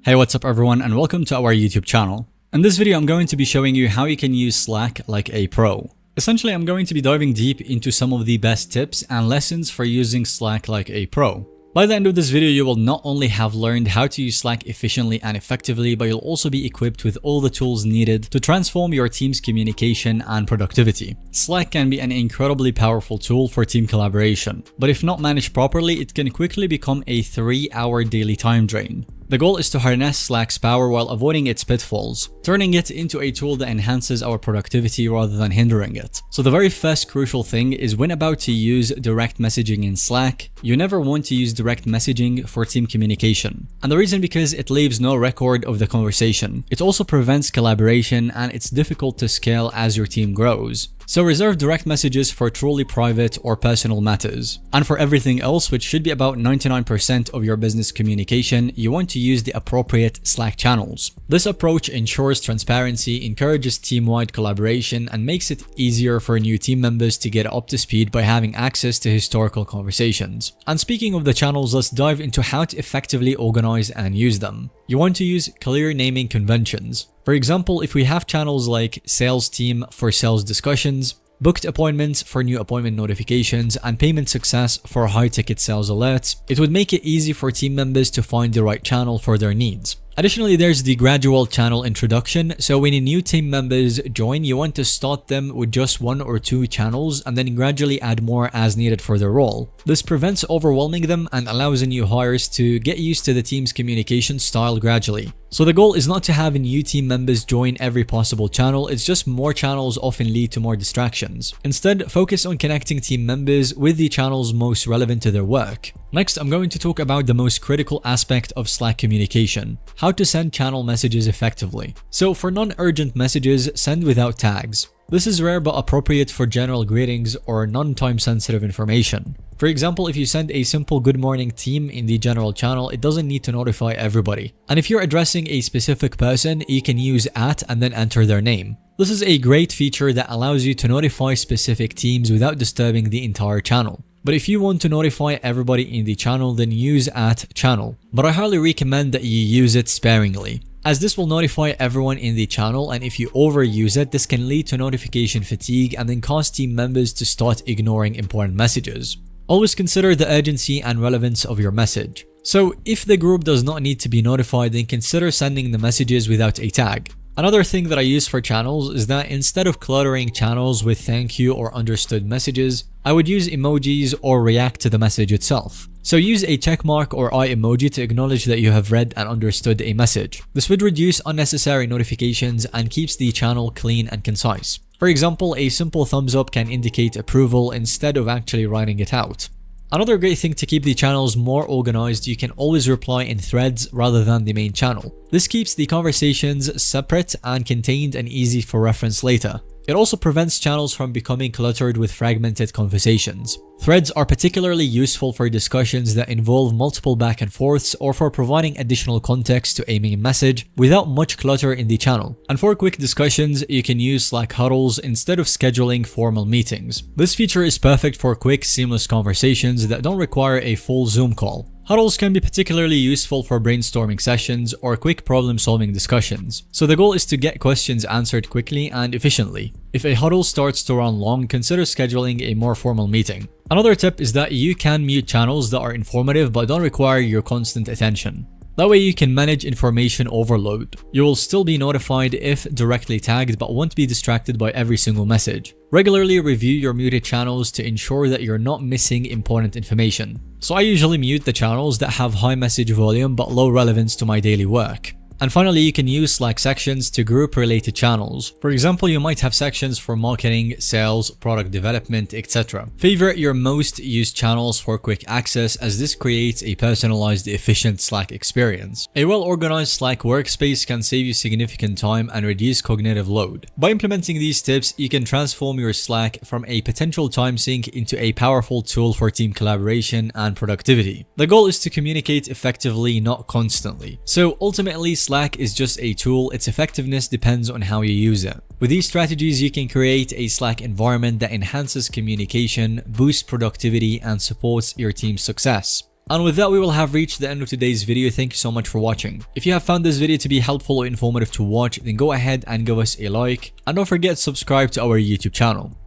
Hey, what's up everyone, and welcome to our YouTube channel. In this video, I'm going to be showing you how you can use Slack like a pro. Essentially, I'm going to be diving deep into some of the best tips and lessons for using Slack like a pro. By the end of this video, you will not only have learned how to use Slack efficiently and effectively, but you'll also be equipped with all the tools needed to transform your team's communication and productivity. Slack can be an incredibly powerful tool for team collaboration, but if not managed properly, it can quickly become a 3-hour daily time drain. The goal is to harness Slack's power while avoiding its pitfalls, turning it into a tool that enhances our productivity rather than hindering it. So the very first crucial thing is when about to use direct messaging in Slack, you never want to use direct messaging for team communication. And the reason because it leaves no record of the conversation. It also prevents collaboration and it's difficult to scale as your team grows. So reserve direct messages for truly private or personal matters. And for everything else, which should be about 99% of your business communication, you want to use the appropriate Slack channels. This approach ensures transparency, encourages team-wide collaboration, and makes it easier for new team members to get up to speed by having access to historical conversations. And speaking of the channels, let's dive into how to effectively organize and use them. You want to use clear naming conventions. For example, if we have channels like Sales Team for sales discussions, Booked Appointments for new appointment notifications, and Payment Success for high-ticket sales alerts, it would make it easy for team members to find the right channel for their needs. Additionally, there's the gradual channel introduction. So when new team members join, you want to start them with just 1 or 2 channels and then gradually add more as needed for their role. This prevents overwhelming them and allows new hires to get used to the team's communication style gradually. So the goal is not to have new team members join every possible channel, it's just more channels often lead to more distractions. Instead, focus on connecting team members with the channels most relevant to their work. Next, I'm going to talk about the most critical aspect of Slack communication: how to send channel messages effectively. So for non-urgent messages, send without tags. This is rare but appropriate for general greetings or non-time sensitive information. For example, if you send a simple good morning team in the general channel, it doesn't need to notify everybody. And if you're addressing a specific person, you can use @ and then enter their name. This is a great feature that allows you to notify specific teams without disturbing the entire channel. But if you want to notify everybody in the channel, then use @channel. But I highly recommend that you use it sparingly, as this will notify everyone in the channel, and if you overuse it, this can lead to notification fatigue and then cause team members to start ignoring important messages. Always consider the urgency and relevance of your message. So if the group does not need to be notified, then consider sending the messages without a tag. Another thing that I use for channels is that instead of cluttering channels with thank you or understood messages, I would use emojis or react to the message itself. So use a checkmark or eye emoji to acknowledge that you have read and understood a message. This would reduce unnecessary notifications and keeps the channel clean and concise. For example, a simple thumbs up can indicate approval instead of actually writing it out. Another great thing to keep the channels more organized, you can always reply in threads rather than the main channel. This keeps the conversations separate and contained and easy for reference later. It also prevents channels from becoming cluttered with fragmented conversations. Threads are particularly useful for discussions that involve multiple back and forths or for providing additional context to a main message without much clutter in the channel. And for quick discussions, you can use Slack huddles instead of scheduling formal meetings. This feature is perfect for quick, seamless conversations that don't require a full Zoom call. Huddles can be particularly useful for brainstorming sessions or quick problem-solving discussions. So the goal is to get questions answered quickly and efficiently. If a huddle starts to run long, consider scheduling a more formal meeting. Another tip is that you can mute channels that are informative but don't require your constant attention. That way you can manage information overload. You will still be notified if directly tagged but won't be distracted by every single message. Regularly review your muted channels to ensure that you're not missing important information. So I usually mute the channels that have high message volume but low relevance to my daily work. And finally, you can use Slack sections to group related channels. For example, you might have sections for marketing, sales, product development, etc. Favorite your most used channels for quick access, as this creates a personalized, efficient Slack experience. A well-organized Slack workspace can save you significant time and reduce cognitive load. By implementing these tips, you can transform your Slack from a potential time sink into a powerful tool for team collaboration and productivity. The goal is to communicate effectively, not constantly. So ultimately, Slack is just a tool, its effectiveness depends on how you use it. With these strategies, you can create a Slack environment that enhances communication, boosts productivity, and supports your team's success. And with that, we will have reached the end of today's video. Thank you so much for watching. If you have found this video to be helpful or informative to watch, then go ahead and give us a like. And don't forget to subscribe to our YouTube channel.